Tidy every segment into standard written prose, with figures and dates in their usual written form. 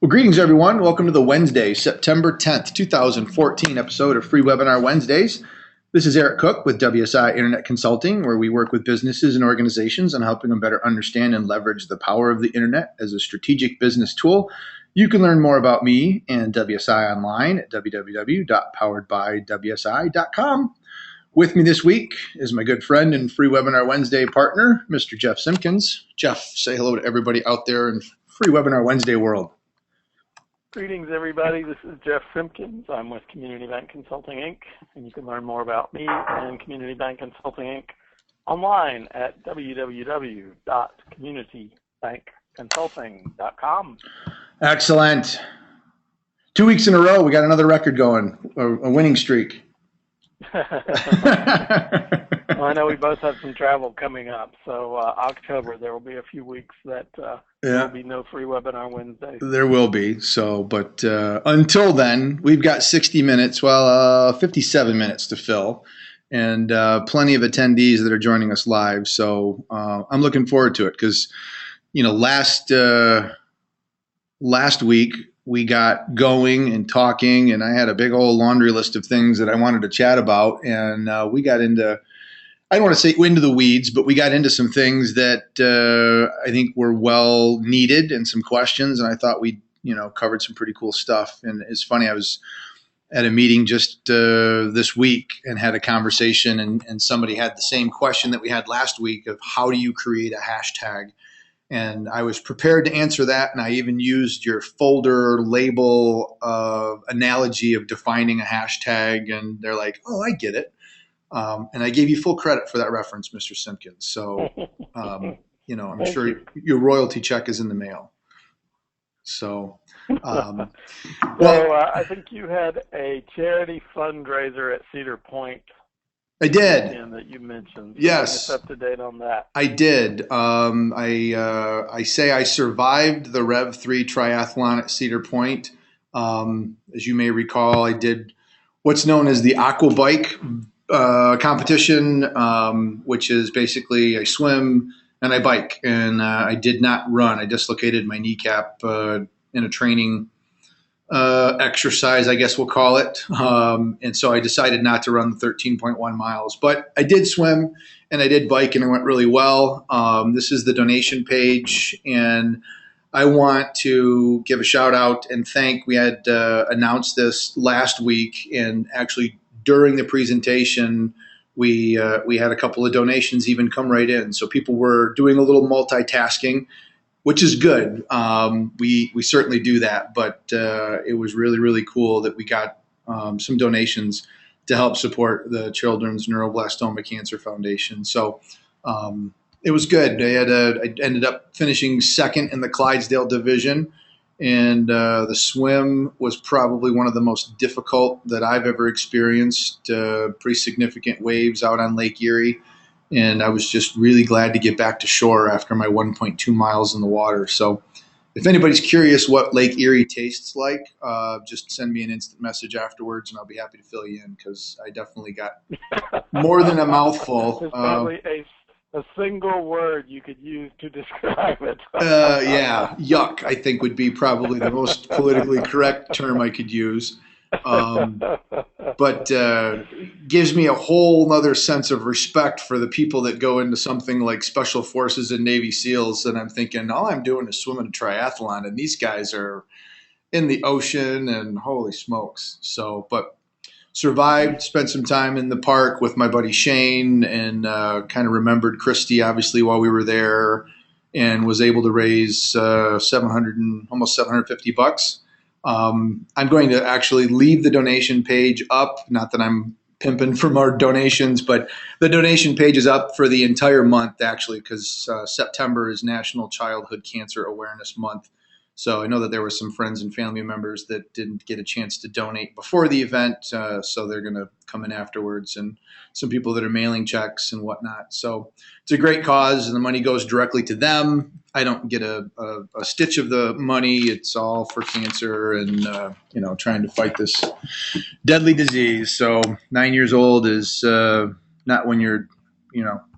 Well, greetings, everyone. Welcome to the Wednesday, September 10th, 2014 episode of Free Webinar Wednesdays. This is Eric Cook with WSI Internet Consulting, where we work with businesses and organizations on helping them better understand and leverage the power of the internet as a strategic business tool. You can learn more about me and WSI online at www.poweredbywsi.com. With me this week is my good friend and Free Webinar Wednesday partner, Mr. Jeff Simpkins. Jeff, say hello to everybody out there in Free Webinar Wednesday world. Greetings, everybody. This is Jeff Simpkins. I'm with Community Bank Consulting, Inc., and you can learn more about me and Community Bank Consulting, Inc. online at www.communitybankconsulting.com. Excellent. 2 weeks in a row, we got another record going, a winning streak. Well, I know we both have some travel coming up, so October there will be a few weeks that there will be no free webinar Wednesdays. There will be. So, but until then, we've got 60 minutes, 57 minutes to fill, and plenty of attendees that are joining us live. So I'm looking forward to it because, last week we got going and talking, and I had a big old laundry list of things that I wanted to chat about, and we got into, I don't want to say into the weeds, but we got into some things that I think were well needed and some questions, and I thought we, covered some pretty cool stuff. And it's funny, I was at a meeting just this week and had a conversation, and somebody had the same question that we had last week of how do you create a hashtag? And I was prepared to answer that, and I even used your folder label analogy of defining a hashtag, and they're like, oh, I get it. And I gave you full credit for that reference, Mr. Simpkins. So, I'm sure your royalty check is in the mail. So, I think you had a charity fundraiser at Cedar Point. I did. That you mentioned. Yes. Bring us up to date on that. I did. I say I survived the Rev 3 triathlon at Cedar Point. As you may recall, I did what's known as the aqua bike competition, which is basically I swim and I bike, and I did not run. I dislocated my kneecap in a training exercise, I guess we'll call it. And so I decided not to run the 13.1 miles, but I did swim and I did bike, and it went really well. This is the donation page, and I want to give a shout out and thank. We had announced this last week, and actually during the presentation, we had a couple of donations even come right in. So people were doing a little multitasking, which is good. We certainly do that, but it was really, really cool that we got some donations to help support the Children's Neuroblastoma Cancer Foundation. So it was good. I ended up finishing second in the Clydesdale division, and the swim was probably one of the most difficult that I've ever experienced. Pretty significant waves out on Lake Erie. And I was just really glad to get back to shore after my 1.2 miles in the water. So if anybody's curious what Lake Erie tastes like, just send me an instant message afterwards, and I'll be happy to fill you in, because I definitely got more than a mouthful. There's probably a single word you could use to describe it. Yeah, yuck, I think would be probably the most politically correct term I could use. But gives me a whole nother sense of respect for the people that go into something like Special Forces and Navy SEALs. And I'm thinking, all I'm doing is swimming a triathlon, and these guys are in the ocean, and holy smokes. So, but survived, spent some time in the park with my buddy Shane, and kind of remembered Christy, obviously, while we were there, and was able to raise almost $750. I'm going to actually leave the donation page up. Not that I'm pimping from our donations, but the donation page is up for the entire month, actually, because September is National Childhood Cancer Awareness Month. So I know that there were some friends and family members that didn't get a chance to donate before the event, so they're going to come in afterwards, and some people that are mailing checks and whatnot. So it's a great cause, and the money goes directly to them. I don't get a stitch of the money. It's all for cancer and, trying to fight this deadly disease. So 9 years old is not when you're,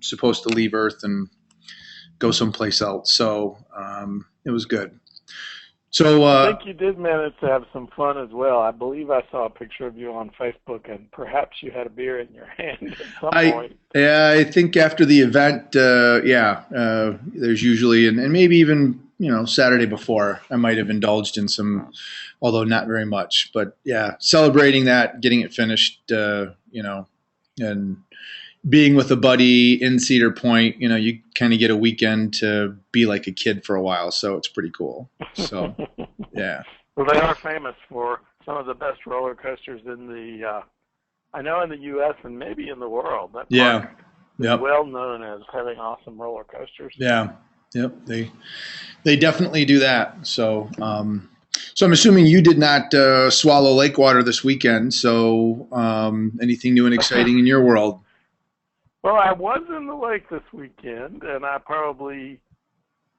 supposed to leave Earth and go someplace else. So it was good. So I think you did manage to have some fun as well. I believe I saw a picture of you on Facebook, and perhaps you had a beer in your hand at some point. yeah, I think after the event, there's usually and maybe even Saturday before I might have indulged in some, although not very much. But yeah, celebrating that, getting it finished, and being with a buddy in Cedar Point, you kind of get a weekend to be like a kid for a while, so it's pretty cool. So yeah. Well, they are famous for some of the best roller coasters in the, I know in the U.S. and maybe in the world. That park is well known as having awesome roller coasters. Yeah, yep. They definitely do that. So, so I'm assuming you did not swallow lake water this weekend. So, anything new and exciting in your world? Well, I was in the lake this weekend, and I probably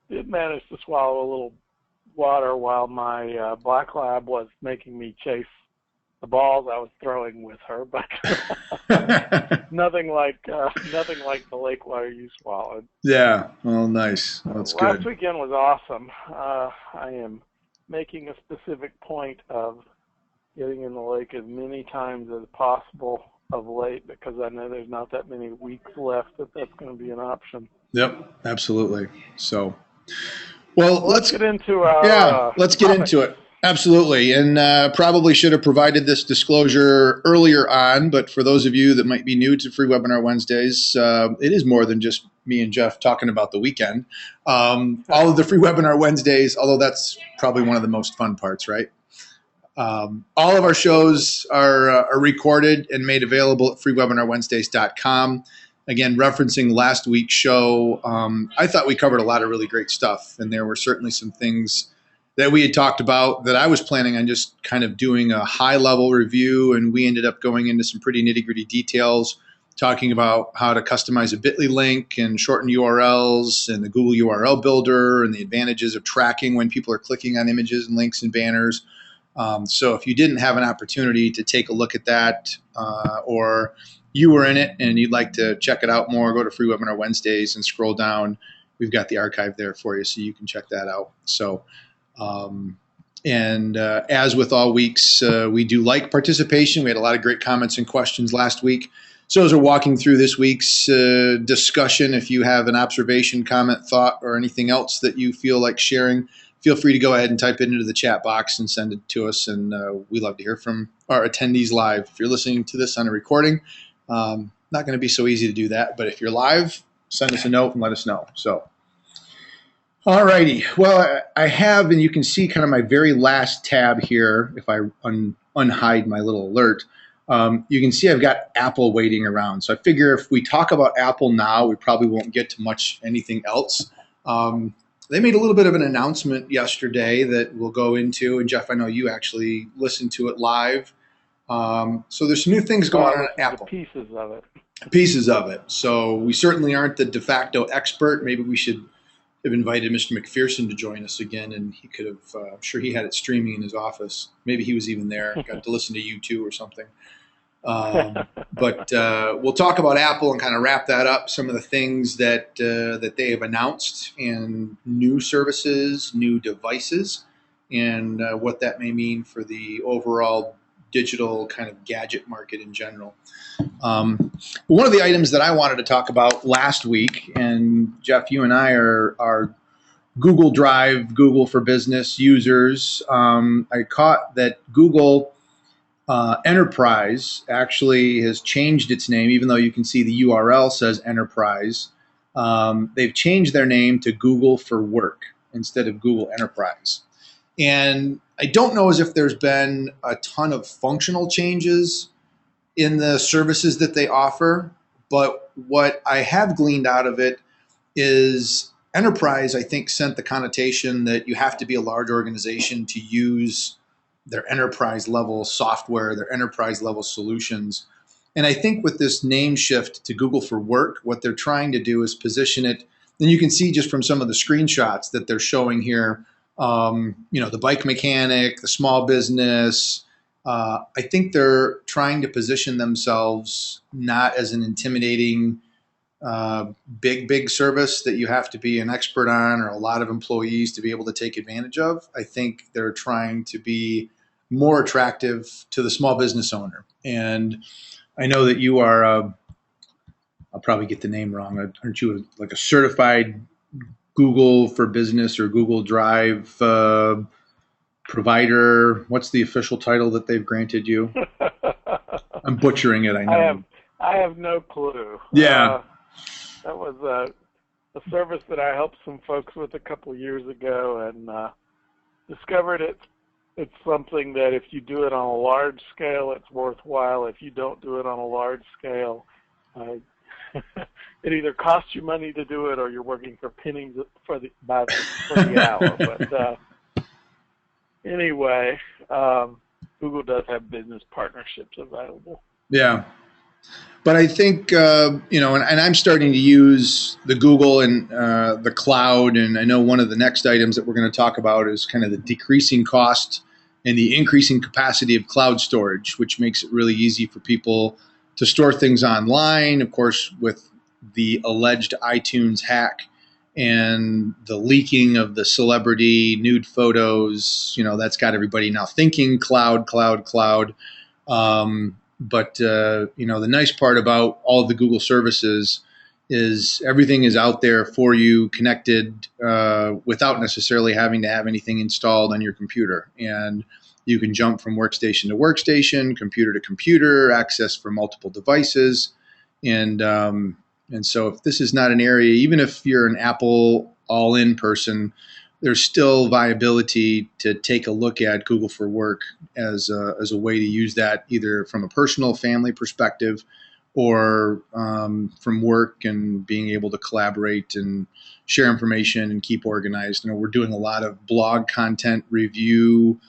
did manage to swallow a little water while my black lab was making me chase the balls I was throwing with her, but nothing like the lake water you swallowed. Yeah, well, nice. That's good. Last weekend was awesome. I am making a specific point of getting in the lake as many times as possible of late, because I know there's not that many weeks left that's going to be an option. Yep, absolutely. So, well, let's get into our let's get into it. Absolutely, and probably should have provided this disclosure earlier on, but for those of you that might be new to Free Webinar Wednesdays, it is more than just me and Jeff talking about the weekend. All of the Free Webinar Wednesdays, although that's probably one of the most fun parts, right? All of our shows are recorded and made available at freewebinarwednesdays.com. Again, referencing last week's show, I thought we covered a lot of really great stuff, and there were certainly some things that we had talked about that I was planning on just kind of doing a high-level review, and we ended up going into some pretty nitty-gritty details, talking about how to customize a bit.ly link and shorten URLs and the Google URL Builder and the advantages of tracking when people are clicking on images and links and banners. So if you didn't have an opportunity to take a look at that, or you were in it and you'd like to check it out more, go to Free Webinar Wednesdays and scroll down. We've got the archive there for you, so you can check that out. So, as with all weeks, we do like participation. We had a lot of great comments and questions last week. So as we're walking through this week's discussion, if you have an observation, comment, thought, or anything else that you feel like sharing, feel free to go ahead and type it into the chat box and send it to us. And we love to hear from our attendees live. If you're listening to this on a recording, not going to be so easy to do that. But if you're live, send us a note and let us know. So, all righty. Well, I have, and you can see kind of my very last tab here. If I unhide my little alert, you can see I've got Apple waiting around. So I figure if we talk about Apple now, we probably won't get to much anything else. They made a little bit of an announcement yesterday that we'll go into, and Jeff, I know you actually listened to it live. So there's some new things going on at Apple. Pieces of it. Pieces of it. So we certainly aren't the de facto expert. Maybe we should have invited Mr. McPherson to join us again, and he could have, I'm sure he had it streaming in his office. Maybe he was even there, got to listen to you too or something. But we'll talk about Apple and kind of wrap that up. Some of the things that they have announced, and new services, new devices, and what that may mean for the overall digital kind of gadget market in general. One of the items that I wanted to talk about last week, and Jeff, you and I are Google Drive, Google for Business users. I caught that Google Enterprise actually has changed its name, even though you can see the URL says Enterprise. They've changed their name to Google for Work instead of Google Enterprise. And I don't know as if there's been a ton of functional changes in the services that they offer, but what I have gleaned out of it is Enterprise, I think, sent the connotation that you have to be a large organization to use their enterprise level software, their enterprise level solutions. And I think with this name shift to Google for Work, what they're trying to do is position it, and you can see just from some of the screenshots that they're showing here, the bike mechanic, the small business. I think they're trying to position themselves not as an intimidating big service that you have to be an expert on or a lot of employees to be able to take advantage of. I think they're trying to be more attractive to the small business owner. And I know that you are, I'll probably get the name wrong. Aren't you like a certified Google for Business or Google Drive provider? What's the official title that they've granted you? I'm butchering it, I know. I have no clue. Yeah. That was a service that I helped some folks with a couple years ago, and discovered it's something that if you do it on a large scale, it's worthwhile. If you don't do it on a large scale, it either costs you money to do it, or you're working for pennies for the hour. But anyway, Google does have business partnerships available. Yeah. But I think, and I'm starting to use the Google and the cloud. And I know one of the next items that we're going to talk about is kind of the decreasing cost and the increasing capacity of cloud storage, which makes it really easy for people to store things online. Of course, with the alleged iTunes hack and the leaking of the celebrity nude photos, that's got everybody now thinking cloud. But the nice part about all of the Google services is everything is out there for you, connected without necessarily having to have anything installed on your computer. And you can jump from workstation to workstation, computer to computer, access from multiple devices. And so if this is not an area, even if you're an Apple all-in person, there's still viability to take a look at Google for Work as a way to use that either from a personal family perspective or from work and being able to collaborate and share information and keep organized. We're doing a lot of blog content review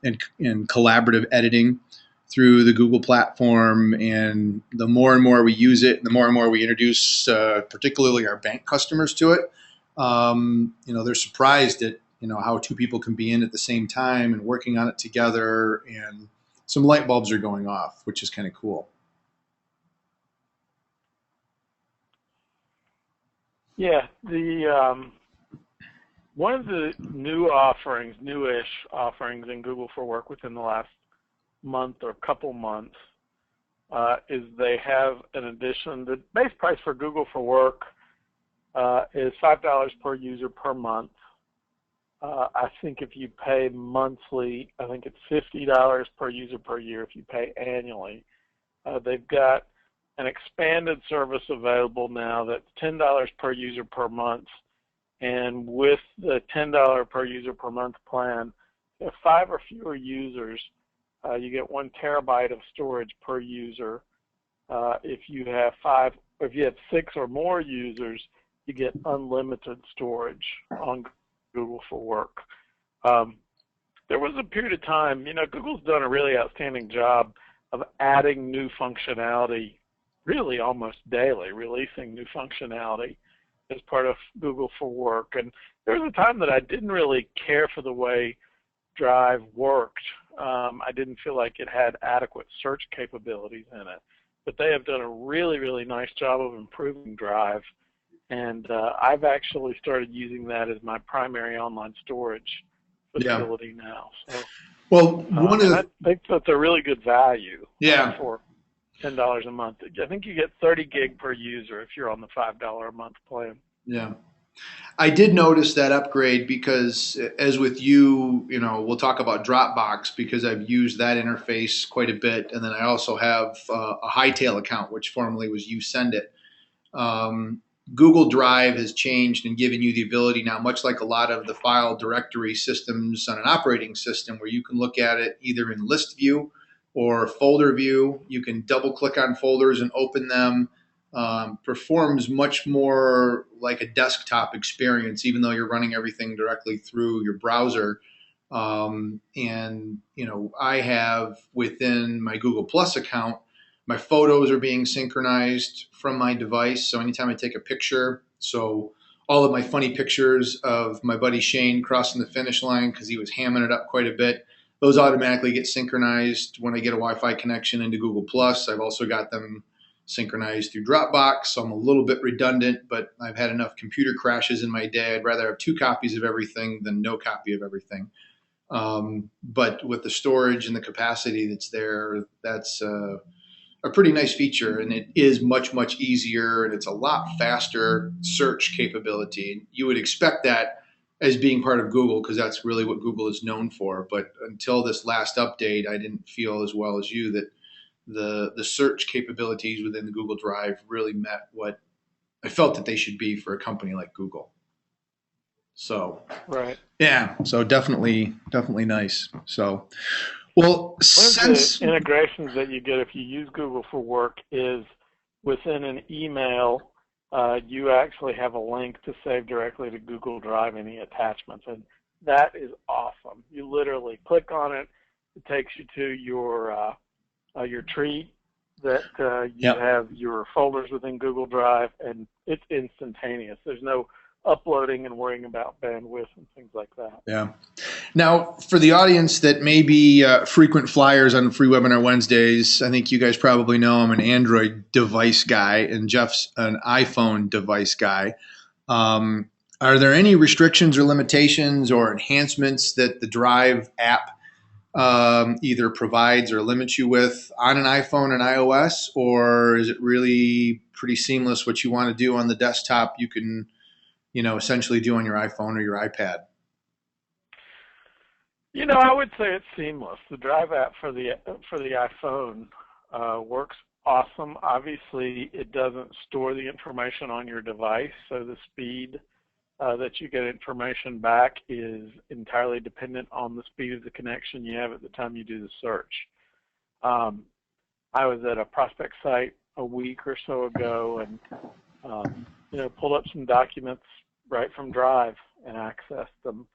and collaborative editing through the Google platform. And the more and more we use it, the more and more we introduce particularly our bank customers to it, they're surprised at, how two people can be in at the same time and working on it together, and some light bulbs are going off, which is kind of cool. Yeah, the one of the newish offerings in Google for Work within the last month or couple months is they have an addition. The base price for Google for Work is $5 per user per month. I think if you pay monthly, I think it's $50 per user per year if you pay annually. They've got an expanded service available now that's $10 per user per month. And with the $10 per user per month plan, if 5 or fewer users, you get 1 terabyte of storage per user. If you have 6 or more users, you get unlimited storage on Google for Work. There was a period of time, Google's done a really outstanding job of adding new functionality, really almost daily, releasing new functionality as part of Google for Work. And there was a time that I didn't really care for the way Drive worked. I didn't feel like it had adequate search capabilities in it. But they have done a really, really nice job of improving Drive. And I've actually started using that as my primary online storage facility now. So, well, I think that's a really good value for $10 a month. I think you get 30 gig per user if you're on the $5 a month plan. Yeah. I did notice that upgrade because, as with you, we'll talk about Dropbox because I've used that interface quite a bit. And then I also have a Hightail account, which formerly was YouSendIt. Google Drive has changed and given you the ability now, much like a lot of the file directory systems on an operating system, where you can look at it either in list view or folder view. You can double click on folders and open them. Performs much more like a desktop experience, even though you're running everything directly through your browser. I have within my Google Plus account, my photos are being synchronized from my device. So anytime I take a picture, so all of my funny pictures of my buddy Shane crossing the finish line because he was hamming it up quite a bit, those automatically get synchronized when I get a Wi-Fi connection into Google Plus. I've also got them synchronized through Dropbox. So I'm a little bit redundant, but I've had enough computer crashes in my day. I'd rather have 2 copies of everything than no copy of everything. But with the storage and the capacity that's there, that's a pretty nice feature, and it is much, much easier, and it's a lot faster search capability. You would expect that as being part of Google, because that's really what Google is known for. But until this last update, I didn't feel as well as you that the search capabilities within the Google Drive really met what I felt that they should be for a company like Google. So, Right. yeah, so definitely nice. So, well, One of the integrations that you get if you use Google for work is within an email, you actually have a link to save directly to Google Drive any attachments, and that is awesome. You literally click on it; it takes you to your tree that you have your folders within Google Drive, and it's instantaneous. There's no uploading and worrying about bandwidth and things like that. Yeah. Now, for the audience that may be frequent flyers on Free Webinar Wednesdays, I think you guys probably know I'm an Android device guy and Jeff's an iPhone device guy. Are there any restrictions or limitations or enhancements that the Drive app either provides or limits you with on an iPhone and iOS, or is it really pretty seamless? What you want to do on the desktop, you can essentially do on your iPhone or your iPad? I would say it's seamless. The Drive app for the iPhone works awesome. Obviously, it doesn't store the information on your device, so the speed that you get information back is entirely dependent on the speed of the connection you have at the time you do the search. I was at a prospect site a week or so ago and pulled up some documents right from Drive and accessed them.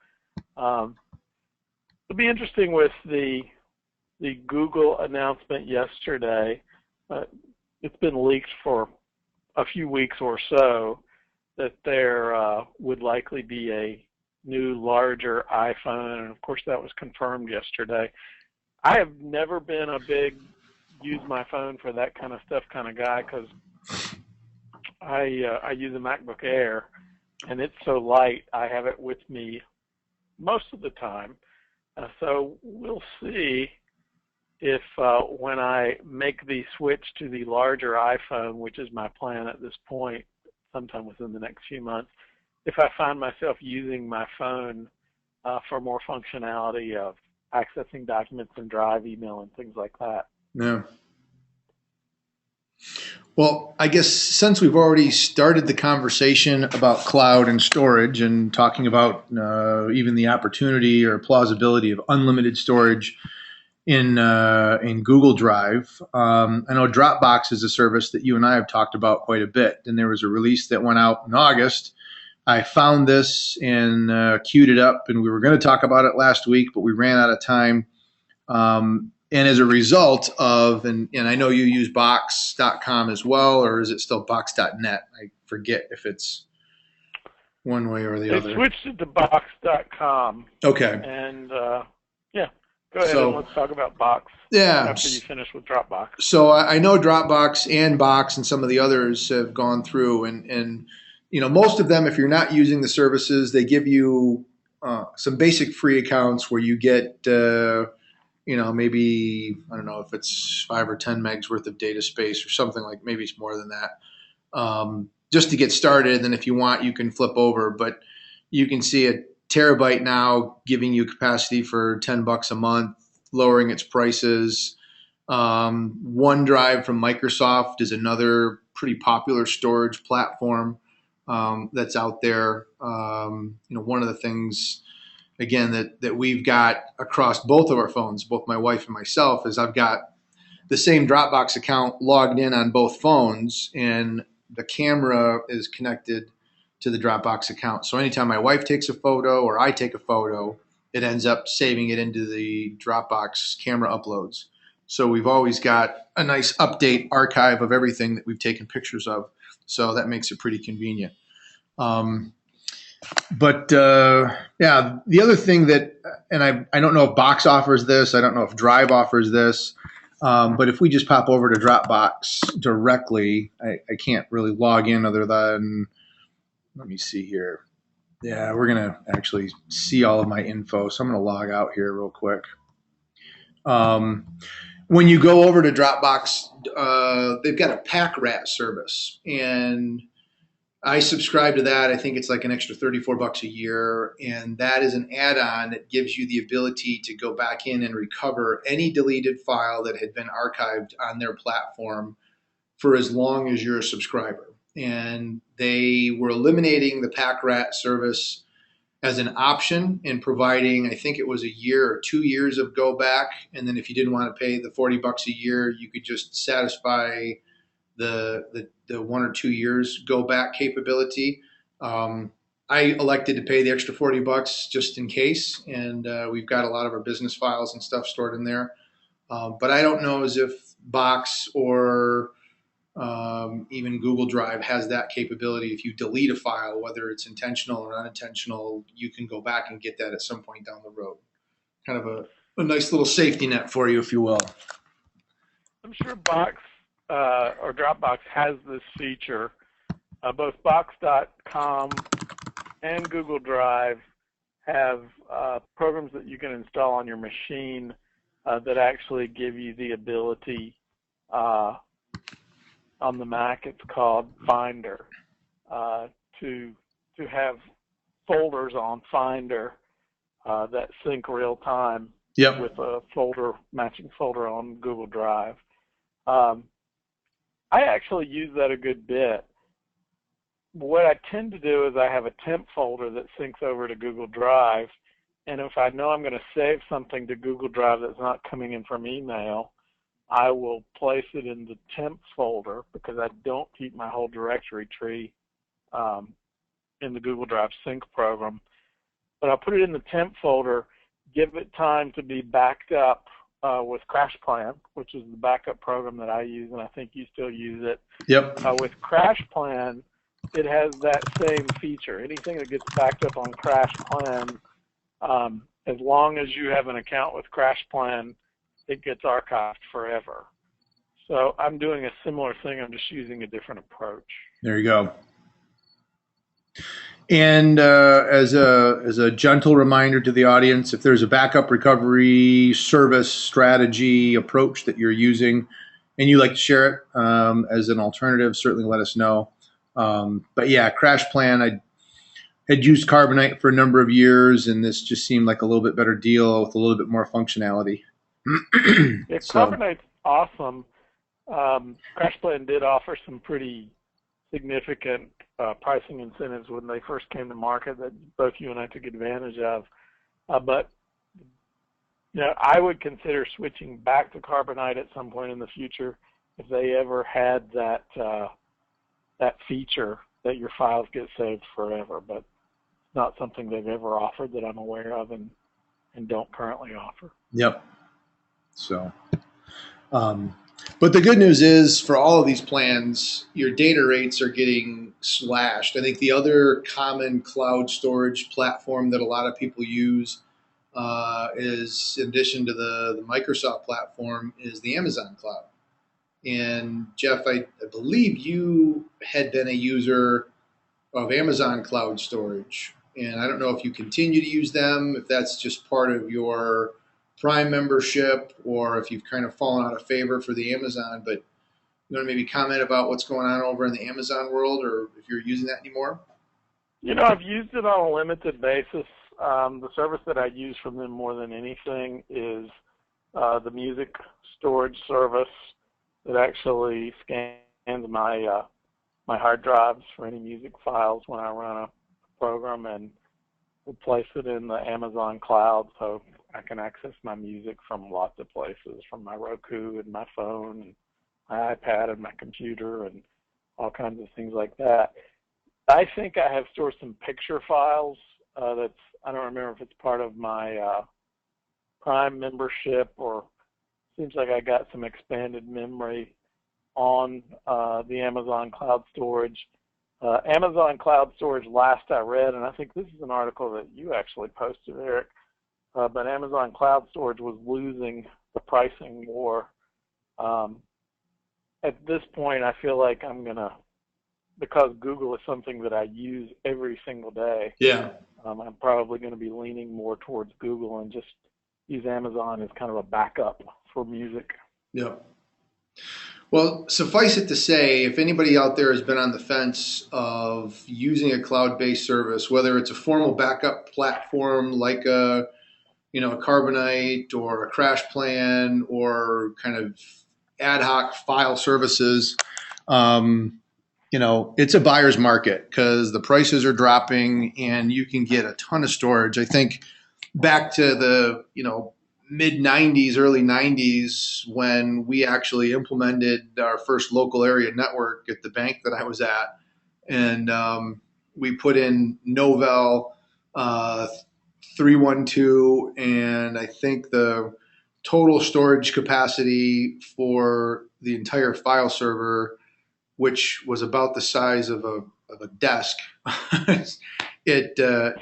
It'll be interesting with the Google announcement yesterday. It's been leaked for a few weeks or so that there would likely be a new, larger iPhone, and of course that was confirmed yesterday. I have never been a big use my phone for that kind of stuff kind of guy because I use a MacBook Air, and it's so light I have it with me most of the time. So we'll see if when I make the switch to the larger iPhone, which is my plan at this point, sometime within the next few months, if I find myself using my phone for more functionality of accessing documents and Drive, email, and things like that. Yeah. Well, I guess since we've already started the conversation about cloud and storage and talking about even the opportunity or plausibility of unlimited storage in Google Drive, I know Dropbox is a service that you and I have talked about quite a bit, and there was a release that went out in August. I found this and queued it up, and we were going to talk about it last week, but we ran out of time. And as a result of, and I know you use box.com as well, or is it still box.net? I forget if it's one way or the other. They switched it to box.com. Okay. And yeah, go ahead and let's talk about Box after you finish with Dropbox. So I know Dropbox and Box and some of the others have gone through, and most of them, if you're not using the services, they give you some basic free accounts where you get maybe, I don't know if it's 5 or 10 megs worth of data space or something, like maybe it's more than that, just to get started. And if you want, you can flip over, but you can see a terabyte now giving you capacity for $10 a month, lowering its prices. OneDrive from Microsoft is another pretty popular storage platform that's out there. One of the things, again, that we've got across both of our phones, both my wife and myself, is I've got the same Dropbox account logged in on both phones, and the camera is connected to the Dropbox account. So anytime my wife takes a photo or I take a photo, it ends up saving it into the Dropbox camera uploads. So we've always got a nice update archive of everything that we've taken pictures of. So that makes it pretty convenient. But the other thing that, and I don't know if Box offers this, I don't know if Drive offers this, But if we just pop over to Dropbox directly, I can't really log in other than, let me see here. Yeah, we're going to actually see all of my info. So I'm going to log out here real quick. When you go over to Dropbox, they've got a Packrat service, and I subscribe to that. I think it's like an extra $34 a year, and that is an add-on that gives you the ability to go back in and recover any deleted file that had been archived on their platform for as long as you're a subscriber. And they were eliminating the Packrat service as an option and providing, I think it was a year or 2 years of go back. And then if you didn't want to pay the $40 a year, you could just satisfy the 1 or 2 years go back capability. I elected to pay the extra $40 just in case, and we've got a lot of our business files and stuff stored in there. But I don't know as if Box or even Google Drive has that capability. If you delete a file, whether it's intentional or unintentional, you can go back and get that at some point down the road. Kind of a nice little safety net for you, if you will. I'm sure Box or Dropbox has this feature. Both Box.com and Google Drive have programs that you can install on your machine that actually give you the ability, on the Mac it's called Finder, to have folders on Finder that sync real time with a matching folder on Google Drive. I actually use that a good bit. What I tend to do is I have a temp folder that syncs over to Google Drive, and if I know I'm going to save something to Google Drive that's not coming in from email, I will place it in the temp folder because I don't keep my whole directory tree in the Google Drive sync program. But I'll put it in the temp folder, give it time to be backed up with CrashPlan, which is the backup program that I use, and I think you still use it. Yep. With CrashPlan, it has that same feature. Anything that gets backed up on CrashPlan, as long as you have an account with CrashPlan, it gets archived forever. So I'm doing a similar thing. I'm just using a different approach. There you go. And as a gentle reminder to the audience, if there's a backup recovery service strategy approach that you're using and you like to share it as an alternative, certainly let us know. But yeah, CrashPlan, I had used Carbonite for a number of years, and this just seemed like a little bit better deal with a little bit more functionality. Yeah, Carbonite's awesome. CrashPlan did offer some pretty significant pricing incentives when they first came to market that both you and I took advantage of. But you know, I would consider switching back to Carbonite at some point in the future if they ever had that that feature that your files get saved forever. But it's not something they've ever offered that I'm aware of and don't currently offer. Yep. So, but the good news is for all of these plans, your data rates are getting slashed. I think the other common cloud storage platform that a lot of people use is, in addition to the Microsoft platform, is the Amazon cloud. And Jeff, I believe you had been a user of Amazon cloud storage. And I don't know if you continue to use them, if that's just part of your Prime membership, or if you've kind of fallen out of favor for the Amazon. But you want to maybe comment about what's going on over in the Amazon world, or if you're using that anymore? You know, I've used it on a limited basis. The service that I use from them more than anything is the music storage service that actually scans my my hard drives for any music files when I run a program, and will place it in the Amazon cloud so I can access my music from lots of places, from my Roku and my phone and my iPad and my computer and all kinds of things like that. I think I have stored some picture files that's, I don't remember if it's part of my Prime membership, or seems like I got some expanded memory on the Amazon cloud storage. Amazon cloud storage, last I read, and I think this is an article that you actually posted, Eric, but Amazon cloud storage was losing the pricing war Um, at this point, I feel like because Google is something that I use every single day, Yeah. I'm probably going to be leaning more towards Google and just use Amazon as kind of a backup for music. Yeah. Well, suffice it to say, if anybody out there has been on the fence of using a cloud-based service, whether it's a formal backup platform like a Carbonite or a Crash Plan or kind of ad hoc file services, um, it's a buyer's market because the prices are dropping and you can get a ton of storage. I think back to the, mid 90s, early 90s, when we actually implemented our first local area network at the bank that I was at. And we put in Novell uh, 312, and I think the total storage capacity for the entire file server, which was about the size of a desk, it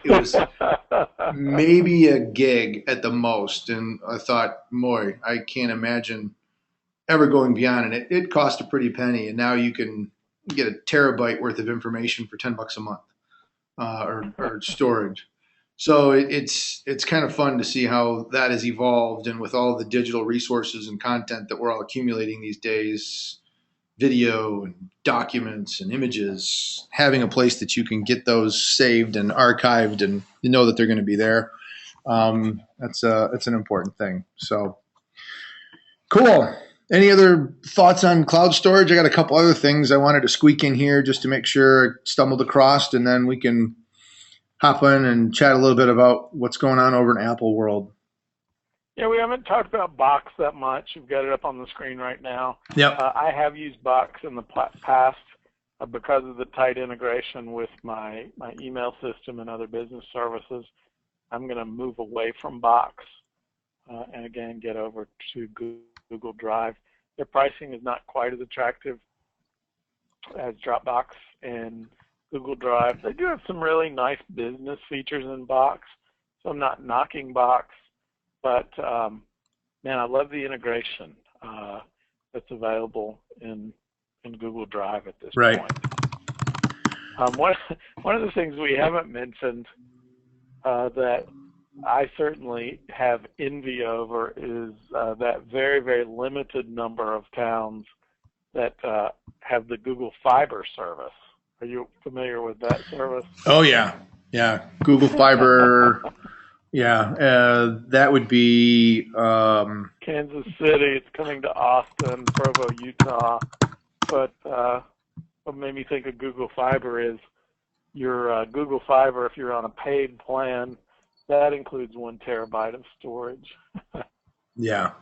was maybe a gig at the most. And I thought, boy, I can't imagine ever going beyond it. It cost a pretty penny, and now you can get a terabyte worth of information for $10 a month, or storage. So it's kind of fun to see how that has evolved, and with all the digital resources and content that we're all accumulating these days, video and documents and images, having a place that you can get those saved and archived, and you know that they're going to be there. That's an important thing. So cool. Any other thoughts on cloud storage? I got a couple other things I wanted to squeak in here just to make sure I stumbled across, and then we can hop in and chat a little bit about what's going on over in Apple world. Yeah, we haven't talked about Box that much. We've got it up on the screen right now. Yep. I have used Box in the past because of the tight integration with my email system and other business services. I'm going to move away from Box and again get over to Google Drive. Their pricing is not quite as attractive as Dropbox and Google Drive. They do have some really nice business features in Box, so I'm not knocking Box, but man, I love the integration that's available in Google Drive at this Right. point. One of the things we haven't mentioned that I certainly have envy over is that very, very limited number of towns that have the Google Fiber service. Are you familiar with that service? Oh yeah, yeah. Google Fiber. Yeah, that would be Kansas City. It's coming to Austin, Provo, Utah. But what made me think of Google Fiber is your Google Fiber, if you're on a paid plan, that includes 1 terabyte of storage. Yeah.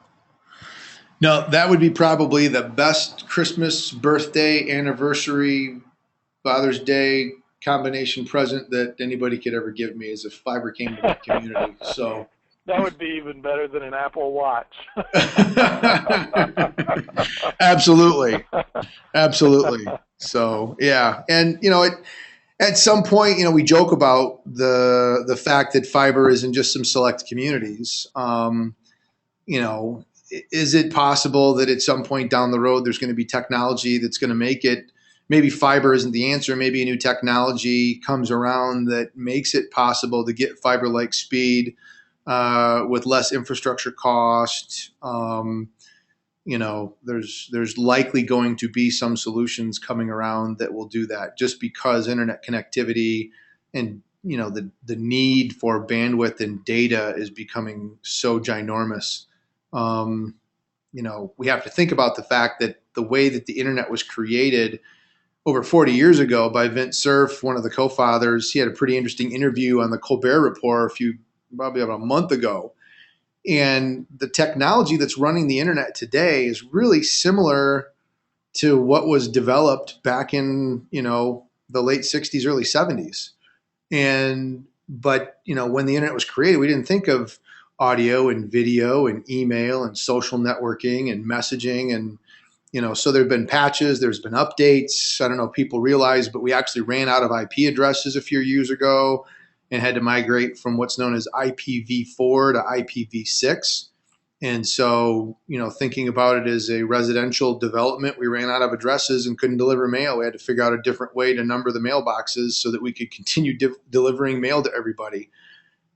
No, that would be probably the best Christmas, birthday, anniversary, Father's Day combination present that anybody could ever give me, is if fiber came to my community. So that would be even better than an Apple Watch. Absolutely. Absolutely. So, yeah. And, at some point, we joke about the fact that fiber is in just some select communities. Is it possible that at some point down the road there's going to be technology that's going to make it? Maybe fiber isn't the answer. Maybe a new technology comes around that makes it possible to get fiber-like speed with less infrastructure cost. There's likely going to be some solutions coming around that will do that, just because internet connectivity and the need for bandwidth and data is becoming so ginormous. We have to think about the fact that the way that the internet was created over 40 years ago by Vint Cerf, one of the co-fathers. He had a pretty interesting interview on the Colbert Report probably about a month ago. And the technology that's running the internet today is really similar to what was developed back in, the late 60s, early 70s. But when the internet was created, we didn't think of audio and video and email and social networking and messaging. And, so there've been patches, there's been updates. I don't know if people realize, but we actually ran out of IP addresses a few years ago and had to migrate from what's known as IPv4 to IPv6. And so, thinking about it as a residential development, we ran out of addresses and couldn't deliver mail. We had to figure out a different way to number the mailboxes so that we could continue delivering mail to everybody.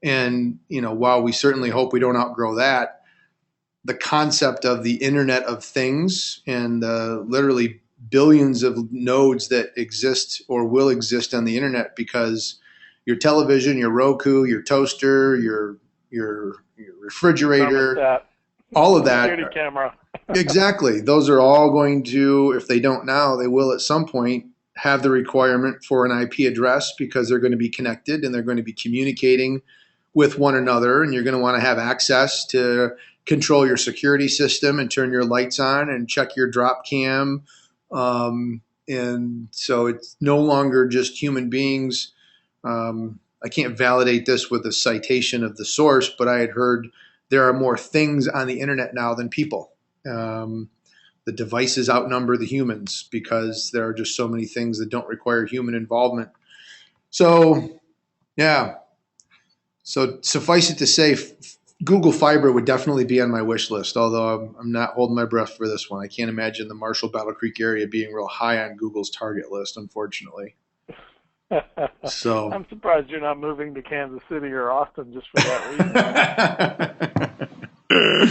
And, while we certainly hope we don't outgrow that, the concept of the Internet of Things and literally billions of nodes that exist or will exist on the internet, because your television, your Roku, your toaster, your refrigerator, thermostat, all of that. security camera. Exactly. Those are all going to, if they don't now, they will at some point have the requirement for an IP address, because they're going to be connected and they're going to be communicating with one another. And you're going to want to have access to control your security system and turn your lights on and check your drop cam. And so it's no longer just human beings. I can't validate this with a citation of the source, but I had heard there are more things on the internet now than people. The devices outnumber the humans because there are just so many things that don't require human involvement. So, yeah. So suffice it to say, Google Fiber would definitely be on my wish list, although I'm not holding my breath for this one. I can't imagine the Marshall Battle Creek area being real high on Google's target list, unfortunately. So I'm surprised you're not moving to Kansas City or Austin just for that reason.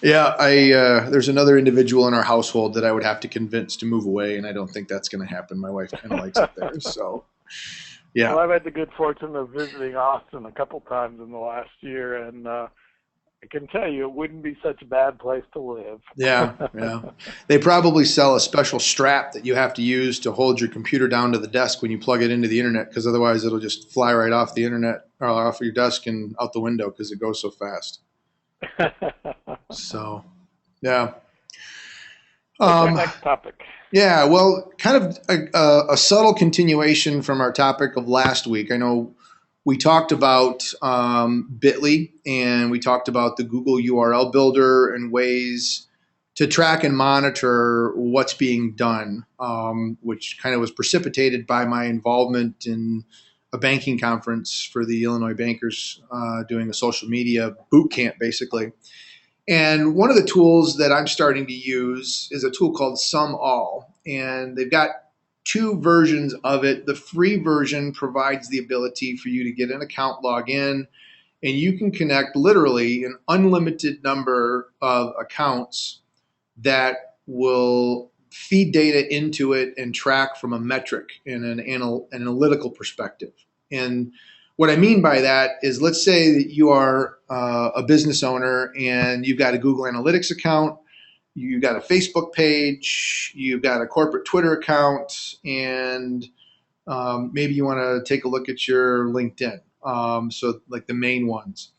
Yeah, there's another individual in our household that I would have to convince to move away, and I don't think that's going to happen. My wife kind of likes it there, so yeah. Well, I've had the good fortune of visiting Austin a couple times in the last year, and I can tell you it wouldn't be such a bad place to live. Yeah. They probably sell a special strap that you have to use to hold your computer down to the desk when you plug it into the internet, because otherwise it'll just fly right off the internet or off your desk and out the window because it goes so fast. So, yeah. Next topic. Yeah, well, kind of a subtle continuation from our topic of last week. I know we talked about Bitly, and we talked about the Google URL builder and ways to track and monitor what's being done, which kind of was precipitated by my involvement in a banking conference for the Illinois bankers, doing a social media boot camp, basically. And one of the tools that I'm starting to use is a tool called SomeAll, and they've got two versions of it. The free version provides the ability for you to get an account, log in, and you can connect literally an unlimited number of accounts that will feed data into it and track from a metric and an analytical perspective. And what I mean by that is, let's say that you are a business owner and you've got a Google Analytics account, you've got a Facebook page, you've got a corporate Twitter account, and maybe you want to take a look at your LinkedIn. So like the main ones.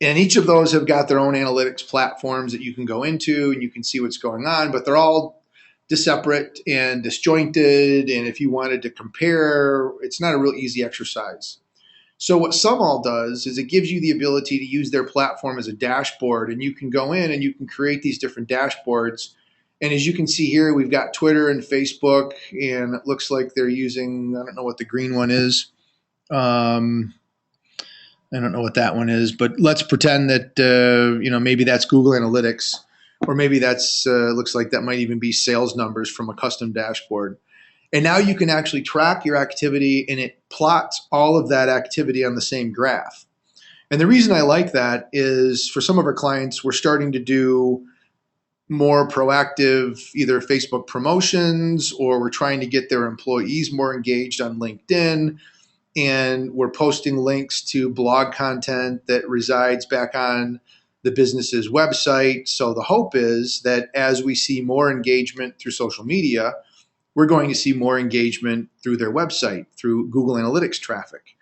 And each of those have got their own analytics platforms that you can go into and you can see what's going on, but they're all separate and disjointed. And if you wanted to compare, it's not a real easy exercise. So what SomeAll does is it gives you the ability to use their platform as a dashboard, and you can go in and you can create these different dashboards. And as you can see here, we've got Twitter and Facebook, and it looks like they're using, I don't know what the green one is. I don't know what that one is, but let's pretend that, maybe that's Google Analytics, or maybe that's, looks like that might even be sales numbers from a custom dashboard. And now you can actually track your activity, and it plots all of that activity on the same graph. And the reason I like that is, for some of our clients, we're starting to do more proactive either Facebook promotions, or we're trying to get their employees more engaged on LinkedIn. And we're posting links to blog content that resides back on the business's website. So the hope is that as we see more engagement through social media, we're going to see more engagement through their website, through Google Analytics traffic.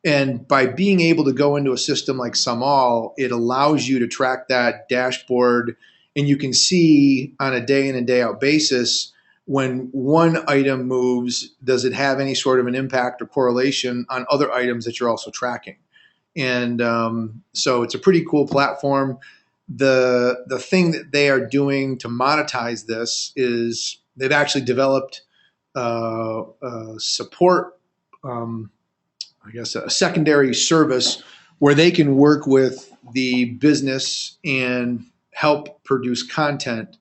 And by being able to go into a system like SomeAll, it allows you to track that dashboard, and you can see on a day in and day out basis, when one item moves, does it have any sort of an impact or correlation on other items that you're also tracking? And so it's a pretty cool platform. The thing that they are doing to monetize this is they've actually developed support, a secondary service where they can work with the business and help produce content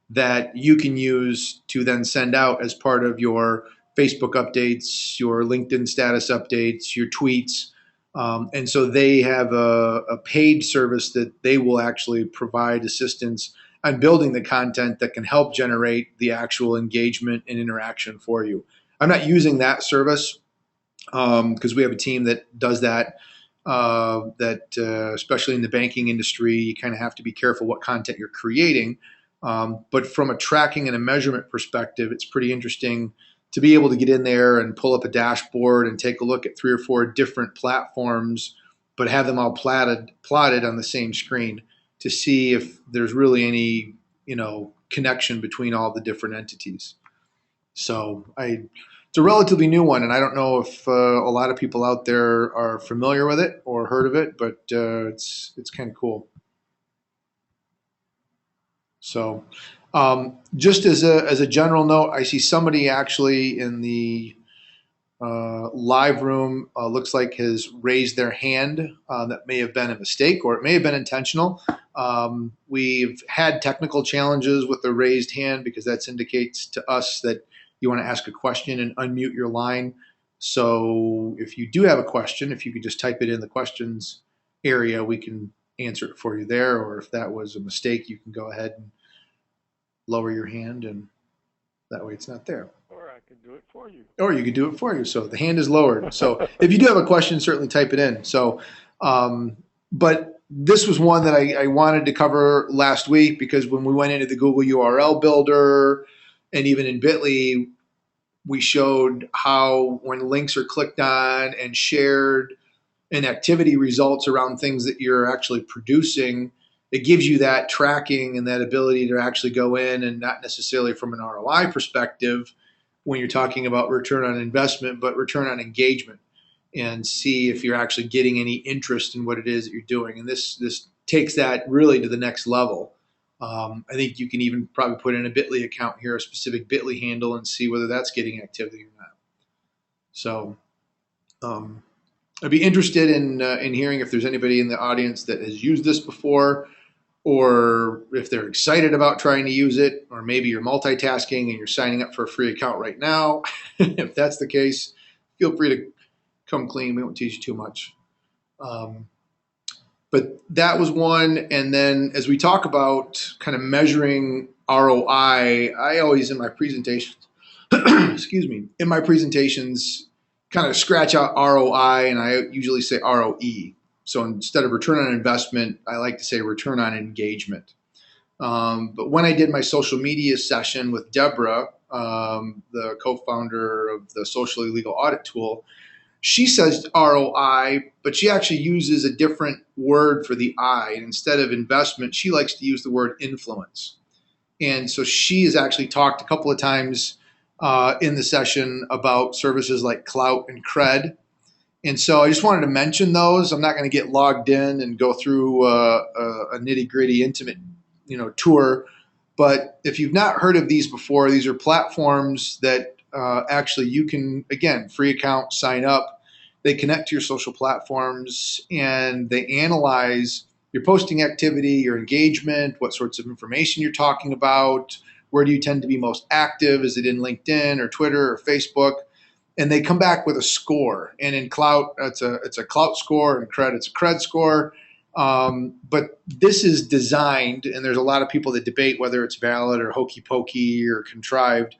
that you can use to then send out as part of your Facebook updates, your LinkedIn status updates, your tweets. And so they have a paid service that they will actually provide assistance on building the content that can help generate the actual engagement and interaction for you. I'm not using that service because we have a team that does that. Especially in the banking industry, you kind of have to be careful what content you're creating. But from a tracking and a measurement perspective, it's pretty interesting to be able to get in there and pull up a dashboard and take a look at 3 or 4 different platforms, but have them all plotted on the same screen to see if there's really any, connection between all the different entities. So it's a relatively new one, and I don't know if a lot of people out there are familiar with it or heard of it, but it's kind of cool. So just as a general note, I see somebody actually in the live room looks like has raised their hand. That may have been a mistake or it may have been intentional. We've had technical challenges with the raised hand because that indicates to us that you want to ask a question and unmute your line. So if you do have a question, if you could just type it in the questions area, we can answer it for you there. Or if that was a mistake, you can go ahead and lower your hand, and that way it's not there. Or I could do it for you. Or you could do it for you. So the hand is lowered. So if you do have a question, certainly type it in. So, but this was one that I wanted to cover last week because when we went into the Google URL builder and even in Bitly, we showed how when links are clicked on and shared and activity results around things that you're actually producing, it gives you that tracking and that ability to actually go in and not necessarily from an ROI perspective when you're talking about return on investment, but return on engagement and see if you're actually getting any interest in what it is that you're doing. And this takes that really to the next level. I think you can even probably put in a Bitly account here, a specific Bitly handle, and see whether that's getting activity or not. So I'd be interested in hearing if there's anybody in the audience that has used this before, or if they're excited about trying to use it, or maybe you're multitasking and you're signing up for a free account right now. If that's the case, feel free to come clean. We won't teach you too much. But that was one. And then as we talk about kind of measuring ROI, I always in my presentations, in my presentations, kind of scratch out ROI, and I usually say ROE. So instead of return on investment, I like to say return on engagement. But when I did my social media session with Deborah, the co-founder of the Socially Legal Audit Tool, she says ROI, but she actually uses a different word for the I. And instead of investment, she likes to use the word influence. And so she has actually talked a couple of times in the session about services like Clout and Cred. And so I just wanted to mention those. I'm not going to get logged in and go through a nitty-gritty, intimate, tour. But if you've not heard of these before, these are platforms that actually you can, again, free account, sign up. They connect to your social platforms and they analyze your posting activity, your engagement, what sorts of information you're talking about, where do you tend to be most active? Is it in LinkedIn or Twitter or Facebook? And they come back with a score. And in Clout, it's a Clout score, and Cred, it's a Cred score. But this is designed, and there's a lot of people that debate whether it's valid or hokey pokey or contrived.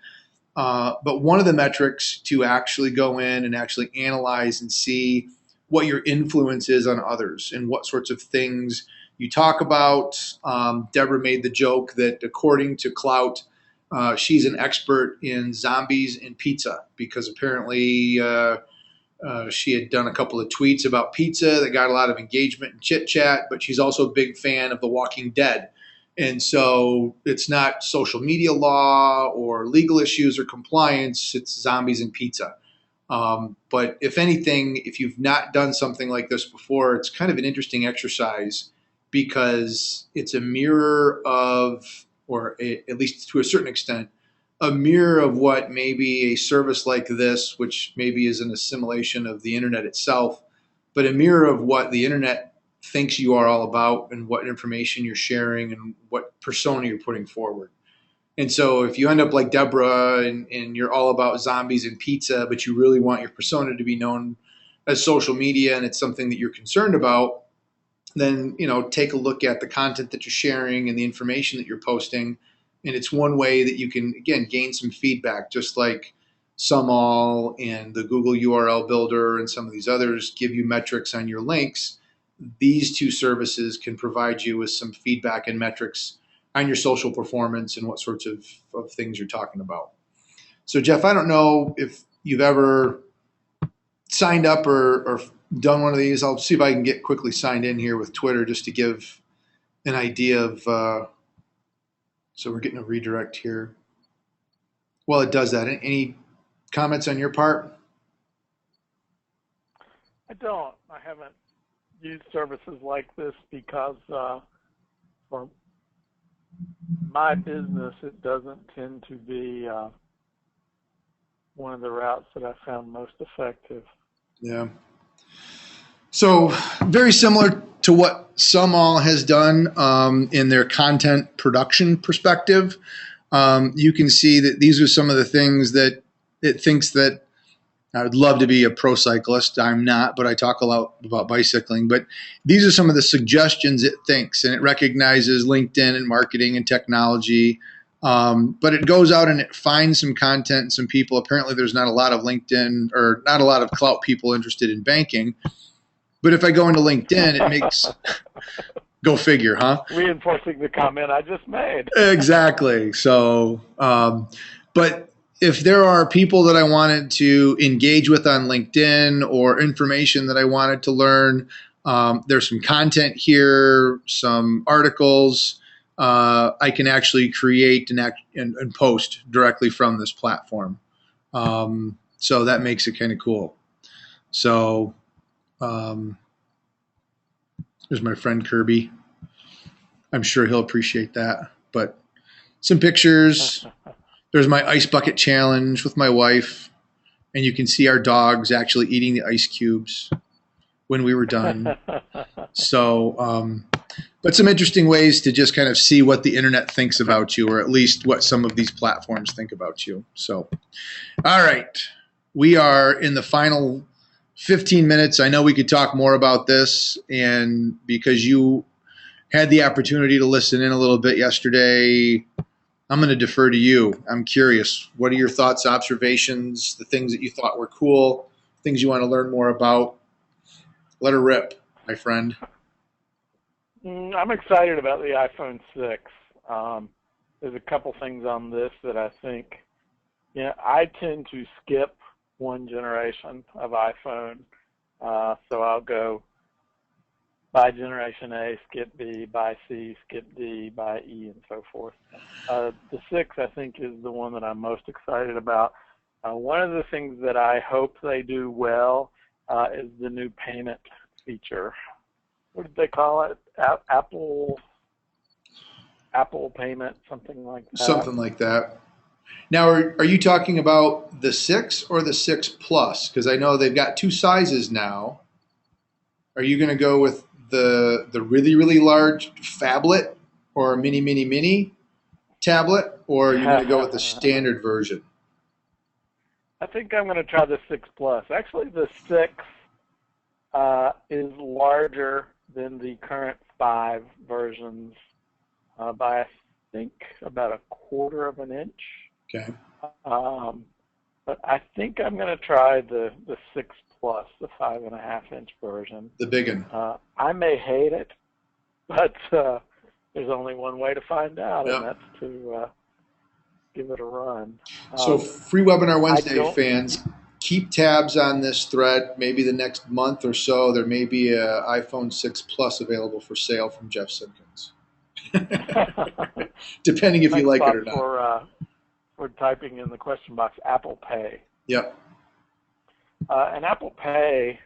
But one of the metrics to actually go in and actually analyze and see what your influence is on others and what sorts of things you talk about. Deborah made the joke that according to Clout, she's an expert in zombies and pizza because apparently she had done a couple of tweets about pizza that got a lot of engagement and chit chat, but she's also a big fan of The Walking Dead. And so it's not social media law or legal issues or compliance, it's zombies and pizza. But if anything, if you've not done something like this before, it's kind of an interesting exercise because it's a mirror of, or at least to a certain extent, a mirror of what maybe a service like this, which maybe is an assimilation of the internet itself, but a mirror of what the internet thinks you are all about and what information you're sharing and what persona you're putting forward. And so if you end up like Deborah and you're all about zombies and pizza, but you really want your persona to be known as social media and it's something that you're concerned about, then, take a look at the content that you're sharing and the information that you're posting. And it's one way that you can, again, gain some feedback, just like SomeAll and the Google URL Builder and some of these others give you metrics on your links. These two services can provide you with some feedback and metrics on your social performance and what sorts of things you're talking about. So, Jeff, I don't know if you've ever signed up or done one of these. I'll see if I can get quickly signed in here with Twitter just to give an idea of, so we're getting a redirect here. Well, it does that. Any comments on your part? I don't. I haven't used services like this because for my business, it doesn't tend to be one of the routes that I found most effective. Yeah. So very similar to what SomeAll has done in their content production perspective. You can see that these are some of the things that it thinks that I would love to be a pro cyclist. I'm not, but I talk a lot about bicycling. But these are some of the suggestions it thinks, and it recognizes LinkedIn and marketing and technology. But it goes out and it finds some content and some people. Apparently, there's not a lot of LinkedIn or not a lot of clout people interested in banking. But if I go into LinkedIn, it makes go figure, huh? Reinforcing the comment I just made. Exactly. So, but if there are people that I wanted to engage with on LinkedIn or information that I wanted to learn, there's some content here, some articles. I can actually create and post directly from this platform. So that makes it kind of cool. So there's my friend Kirby. I'm sure he'll appreciate that. But some pictures. There's my ice bucket challenge with my wife, and you can see our dogs actually eating the ice cubes when we were done. So, but some interesting ways to just kind of see what the internet thinks about you, or at least what some of these platforms think about you. So, all right, we are in the final 15 minutes. I know we could talk more about this, and because you had the opportunity to listen in a little bit yesterday, I'm going to defer to you. I'm curious. What are your thoughts, observations, the things that you thought were cool, things you want to learn more about? Let her rip, my friend. I'm excited about the iPhone 6. There's a couple things on this that I think, I tend to skip one generation of iPhone. So I'll go buy Generation A, skip B, buy C, skip D, buy E, and so forth. The 6, I think, is the one that I'm most excited about. One of the things that I hope they do well is the new payment feature. What did they call it? Apple payment, something like that. Something like that. Now, are you talking about the 6 or the 6 Plus? Because I know they've got two sizes now. Are you going to go with the really, really large phablet or mini tablet, or are you going to go with the standard version? I think I'm going to try the 6 Plus. Actually, the 6 is larger than the current 5 versions by, I think, about a quarter of an inch. Okay. But I think I'm going to try the 6 Plus, the 5.5-inch version. The big one. I may hate it, but there's only one way to find out, and that's to give it a run. So Free Webinar Wednesday fans, keep tabs on this thread. Maybe the next month or so, there may be an iPhone 6 Plus available for sale from Jeff Simpkins. Depending if you like it or not. For typing in the question box, Apple Pay. Yep. And Apple Pay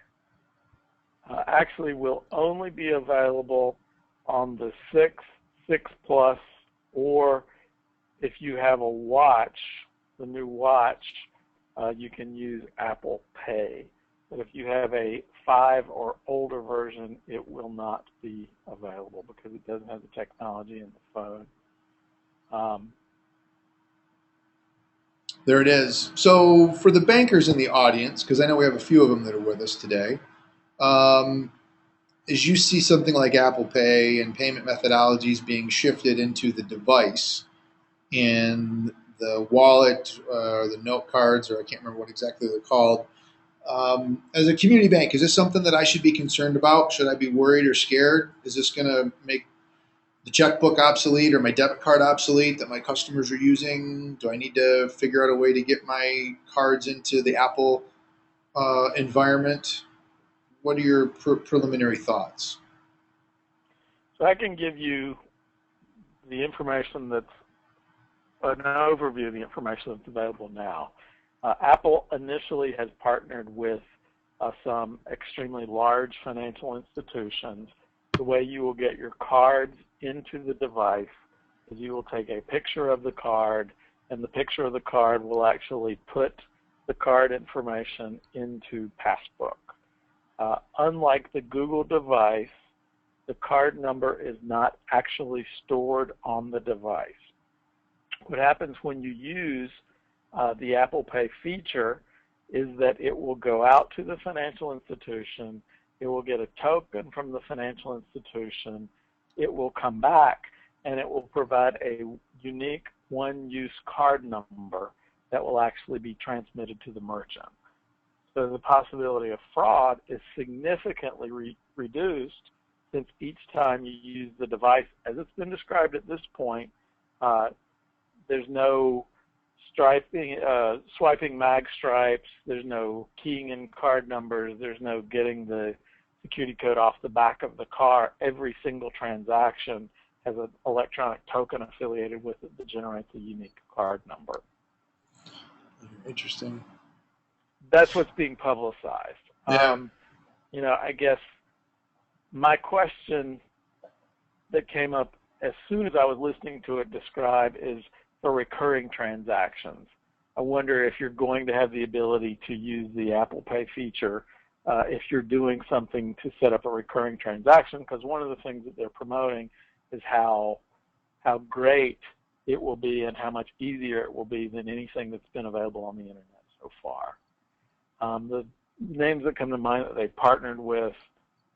actually will only be available on the 6, 6 Plus, or if you have a watch, the new watch, you can use Apple Pay. that if you have a 5 or older version, it will not be available because it doesn't have the technology in the phone. There it is. So for the bankers in the audience, because I know we have a few of them that are with us today, as you see something like Apple Pay and payment methodologies being shifted into the device and the wallet or the note cards, or I can't remember what exactly they're called, as a community bank, is this something that I should be concerned about? Should I be worried or scared? Is this going to make the checkbook obsolete or my debit card obsolete that my customers are using? Do I need to figure out a way to get my cards into the Apple environment? What are your preliminary thoughts? So I can give you the information that's an overview of the information that's available now. Apple initially has partnered with some extremely large financial institutions. The way you will get your cards into the device is you will take a picture of the card, and the picture of the card will actually put the card information into Passbook. Unlike the Google device, the card number is not actually stored on the device. What happens when you use the Apple Pay feature is that it will go out to the financial institution, it will get a token from the financial institution, it will come back, and it will provide a unique one-use card number that will actually be transmitted to the merchant. So the possibility of fraud is significantly reduced, since each time you use the device, as it's been described at this point, there's no swiping mag stripes, there's no keying in card numbers, there's no getting the security code off the back of the car. Every single transaction has an electronic token affiliated with it that generates a unique card number. Interesting. That's what's being publicized. Yeah. I guess my question that came up as soon as I was listening to it describe is for recurring transactions. I wonder if you're going to have the ability to use the Apple Pay feature if you're doing something to set up a recurring transaction, because one of the things that they're promoting is how great it will be and how much easier it will be than anything that's been available on the internet so far. The names that come to mind that they've partnered with,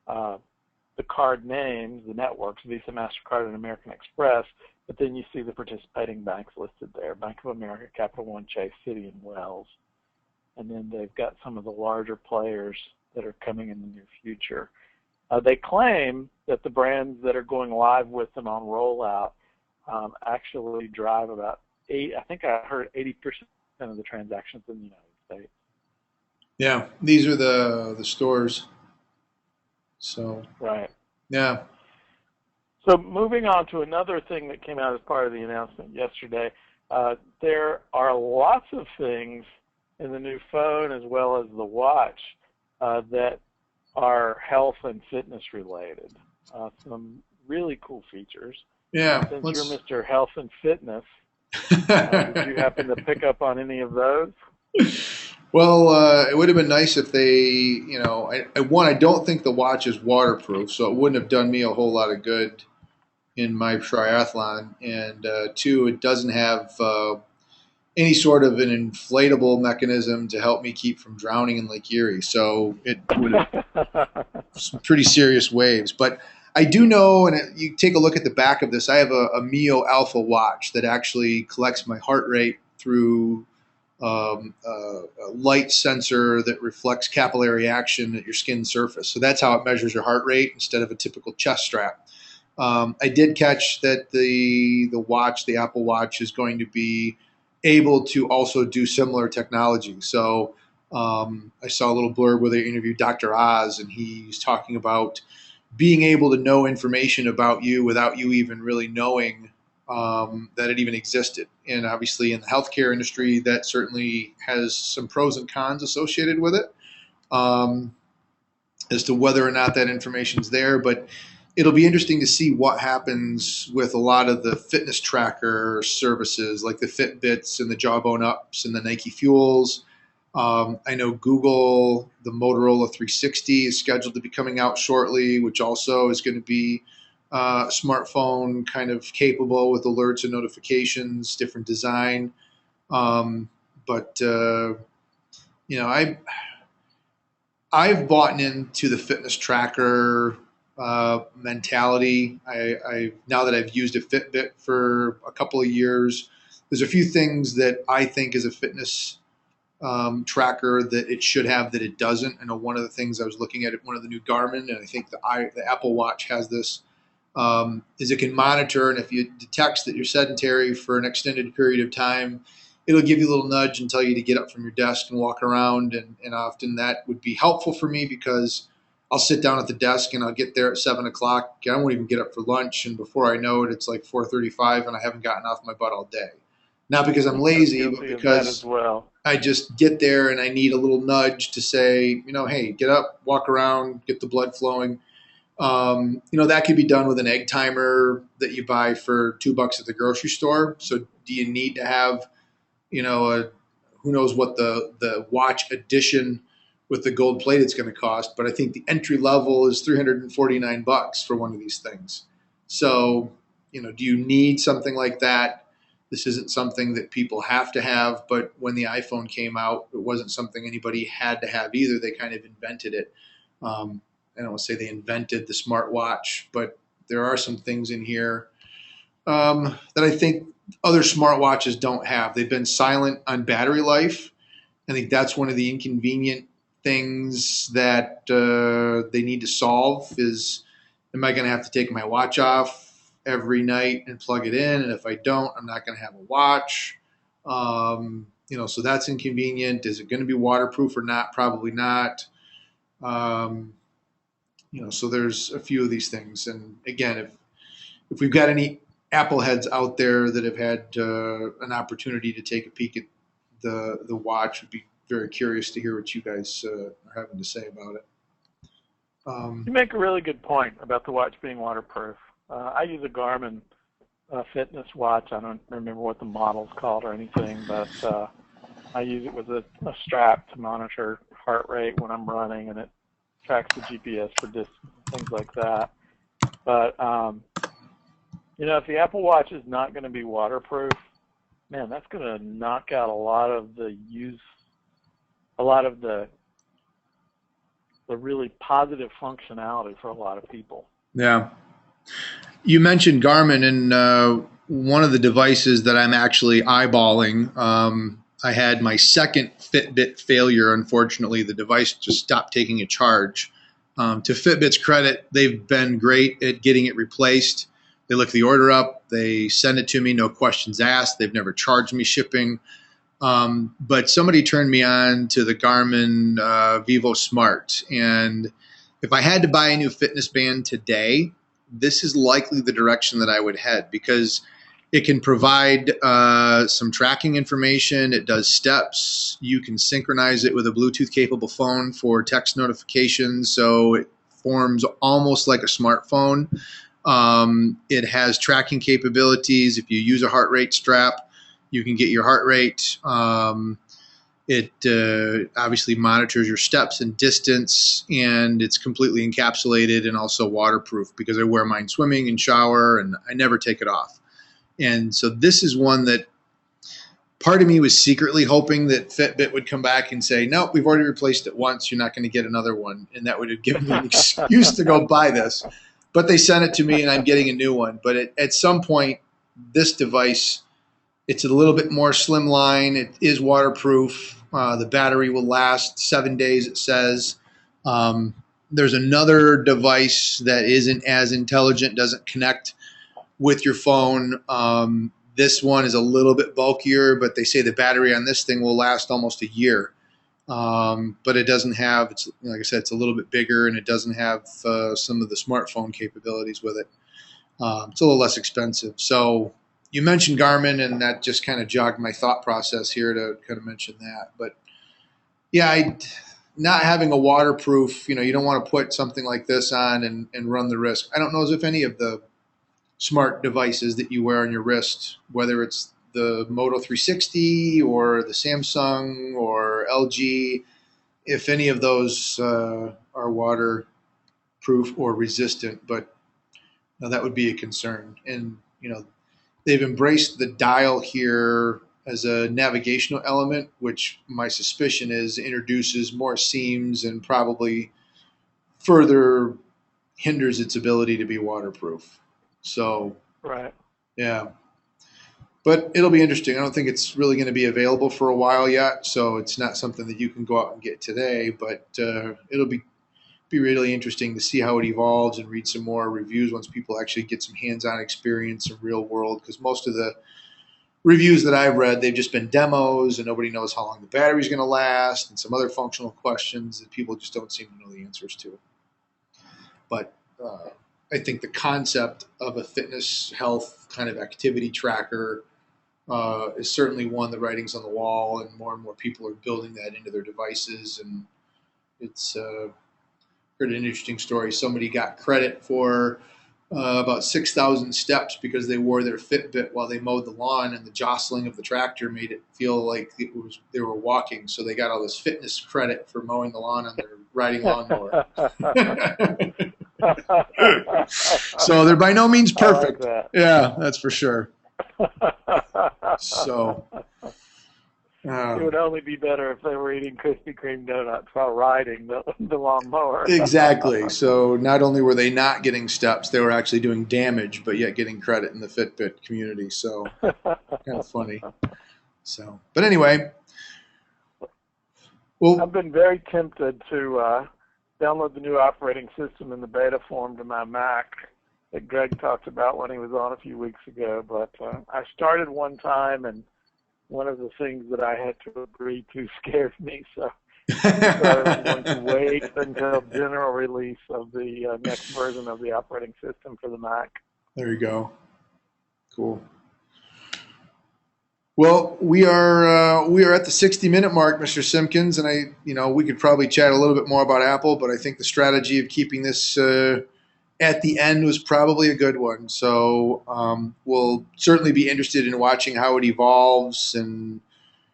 the card names, the networks, Visa, MasterCard, and American Express, but then you see the participating banks listed there: Bank of America, Capital One, Chase, Citi, and Wells. And then they've got some of the larger players that are coming in the near future. They claim that the brands that are going live with them on rollout actually drive about I think I heard 80% of the transactions in the United States. Yeah, these are the stores. So right. Yeah. So moving on to another thing that came out as part of the announcement yesterday, there are lots of things in the new phone as well as the watch that are health and fitness related. Some really cool features. Yeah. Since you're Mr. Health and Fitness, did you happen to pick up on any of those? Well, it would have been nice if they, I don't think the watch is waterproof, so it wouldn't have done me a whole lot of good in my triathlon. And two, it doesn't have any sort of an inflatable mechanism to help me keep from drowning in Lake Erie. So it would have some pretty serious waves. But I do know, and you take a look at the back of this, I have a Mio Alpha watch that actually collects my heart rate through a light sensor that reflects capillary action at your skin surface. So that's how it measures your heart rate instead of a typical chest strap. I did catch that the watch, the Apple Watch, is going to be able to also do similar technology. So I saw a little blurb where they interviewed Dr. Oz, and he's talking about being able to know information about you without you even really knowing that it even existed. And obviously in the healthcare industry, that certainly has some pros and cons associated with it as to whether or not that information is there. But it'll be interesting to see what happens with a lot of the fitness tracker services like the Fitbits and the Jawbone Ups and the Nike Fuels. I know Google, the Motorola 360 is scheduled to be coming out shortly, which also is going to be a smartphone kind of capable with alerts and notifications, different design. Um, but you know, I've bought into the fitness tracker mentality. I now that I've used a Fitbit for a couple of years, there's a few things that I think as a fitness tracker that it should have that it doesn't. I know one of the things I was looking at one of the new Garmin, and I think the Apple Watch has this, is it can monitor, and if it detects that you're sedentary for an extended period of time, it'll give you a little nudge and tell you to get up from your desk and walk around. And often that would be helpful for me because I'll sit down at the desk and I'll get there at 7 o'clock. I won't even get up for lunch, and before I know it, it's like 4:35, and I haven't gotten off my butt all day. Not because I'm lazy, but That as because well. I just get there and I need a little nudge to say, hey, get up, walk around, get the blood flowing. That could be done with an egg timer that you buy for $2 at the grocery store. So do you need to have, who knows what the watch edition with the gold plate it's going to cost? But I think the entry level is $349 for one of these things. So, do you need something like that? This isn't something that people have to have, but when the iPhone came out, it wasn't something anybody had to have either. They kind of invented it. I don't want to say they invented the smartwatch, but there are some things in here that I think other smartwatches don't have. They've been silent on battery life. I think that's one of the inconvenient things that they need to solve is, am I going to have to take my watch off every night and plug it in? And if I don't, I'm not going to have a watch. So that's inconvenient. Is it going to be waterproof or not? Probably not. So there's a few of these things. And again, if we've got any Apple heads out there that have had an opportunity to take a peek at the watch, would be very curious to hear what you guys are having to say about it. You make a really good point about the watch being waterproof. I use a Garmin fitness watch. I don't remember what the model's called or anything, but I use it with a strap to monitor heart rate when I'm running, and it tracks the GPS for distance, things like that. But, if the Apple Watch is not going to be waterproof, man, that's going to knock out a lot of the really positive functionality for a lot of people. Yeah. You mentioned Garmin, and one of the devices that I'm actually eyeballing, I had my second Fitbit failure. Unfortunately, the device just stopped taking a charge. To Fitbit's credit, they've been great at getting it replaced. They look the order up, they send it to me, no questions asked. They've never charged me shipping. But somebody turned me on to the Garmin Vivo Smart. And if I had to buy a new fitness band today, this is likely the direction that I would head, because it can provide some tracking information. It does steps. You can synchronize it with a Bluetooth capable phone for text notifications. So it forms almost like a smartphone. It has tracking capabilities. If you use a heart rate strap, you can get your heart rate. It obviously monitors your steps and distance, and it's completely encapsulated and also waterproof, because I wear mine swimming and shower, and I never take it off. And so this is one that part of me was secretly hoping that Fitbit would come back and say, nope, we've already replaced it once. You're not going to get another one. And that would have given me an excuse to go buy this. But they sent it to me, and I'm getting a new one. But at some point, this device, it's a little bit more slimline. It is waterproof. The battery will last 7 days, it says. There's another device that isn't as intelligent, doesn't connect with your phone. This one is a little bit bulkier, but they say the battery on this thing will last almost a year. But it doesn't have, it's, like I said, it's a little bit bigger, and it doesn't have some of the smartphone capabilities with it. It's a little less expensive. So you mentioned Garmin, and that just kind of jogged my thought process here to kind of mention that. But yeah, not having a waterproof, you don't want to put something like this on and run the risk. I don't know as if any of the smart devices that you wear on your wrist, whether it's the Moto 360 or the Samsung or LG, if any of those are waterproof or resistant. But that would be a concern. And they've embraced the dial here as a navigational element, which my suspicion is introduces more seams and probably further hinders its ability to be waterproof. So, Right. yeah. But it'll be interesting. I don't think it's really going to be available for a while yet, so it's not something that you can go out and get today. But it'll be really interesting to see how it evolves and read some more reviews once people actually get some hands-on experience in real world. Because most of the reviews that I've read, they've just been demos, and nobody knows how long the battery's going to last, and some other functional questions that people just don't seem to know the answers to. But I think the concept of a fitness, health kind of activity tracker is certainly one. The writing's on the wall, and more people are building that into their devices. And it's heard an interesting story. Somebody got credit for about 6,000 steps because they wore their Fitbit while they mowed the lawn, and the jostling of the tractor made it feel like they were walking. So they got all this fitness credit for mowing the lawn on their riding lawnmower. So they're by no means perfect. I like that. Yeah, that's for sure. So it would only be better if they were eating Krispy Kreme donuts while riding the lawnmower. Exactly. So not only were they not getting steps, they were actually doing damage, but yet getting credit in the Fitbit community. So kind of funny. So, but anyway, well, I've been very tempted to download the new operating system in the beta form to my Mac that Greg talked about when he was on a few weeks ago. But I started one time, and one of the things that I had to agree to scared me. So I'm going to wait until general release of the next version of the operating system for the Mac. There you go. Cool. Well, we are at the 60-minute mark, Mr. Simpkins, and we could probably chat a little bit more about Apple, but I think the strategy of keeping this at the end was probably a good one. So we'll certainly be interested in watching how it evolves, and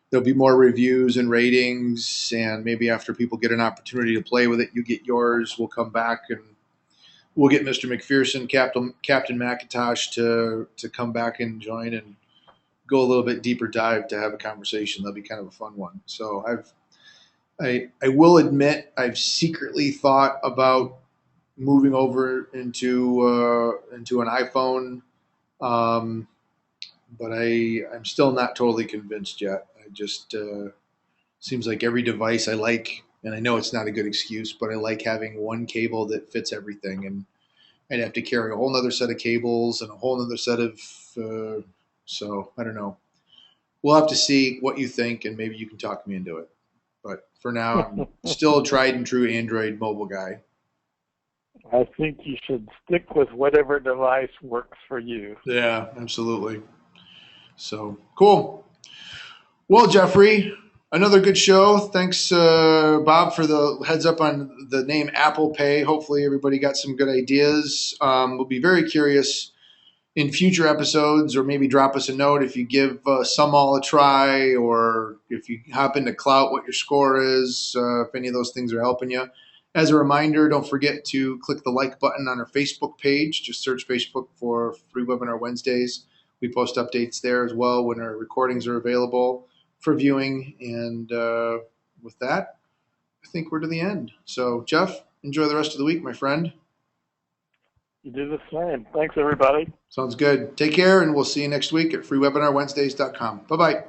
there'll be more reviews and ratings, and maybe after people get an opportunity to play with it, you get yours. We'll come back and we'll get Mr. McPherson, Captain McIntosh to come back and join and go a little bit deeper dive to have a conversation. That'll be kind of a fun one. So I will admit I've secretly thought about moving over into an iPhone, but I'm still not totally convinced yet. I just seems like every device I like, and I know it's not a good excuse, but I like having one cable that fits everything, and I'd have to carry a whole nother set of cables and a whole nother set of so I don't know. We'll have to see what you think, and maybe you can talk me into it. But for now, I'm still a tried and true Android mobile guy. I think you should stick with whatever device works for you. Yeah, absolutely. So, cool. Well, Jeffrey, another good show. Thanks, Bob, for the heads up on the name Apple Pay. Hopefully everybody got some good ideas. We'll be very curious in future episodes, or maybe drop us a note if you give SomeAll a try, or if you hop into Clout, what your score is, if any of those things are helping you. As a reminder, don't forget to click the like button on our Facebook page. Just search Facebook for Free Webinar Wednesdays. We post updates there as well when our recordings are available for viewing. And with that, I think we're to the end. So, Jeff, enjoy the rest of the week, my friend. You do the same. Thanks, everybody. Sounds good. Take care, and we'll see you next week at freewebinarwednesdays.com. Bye-bye.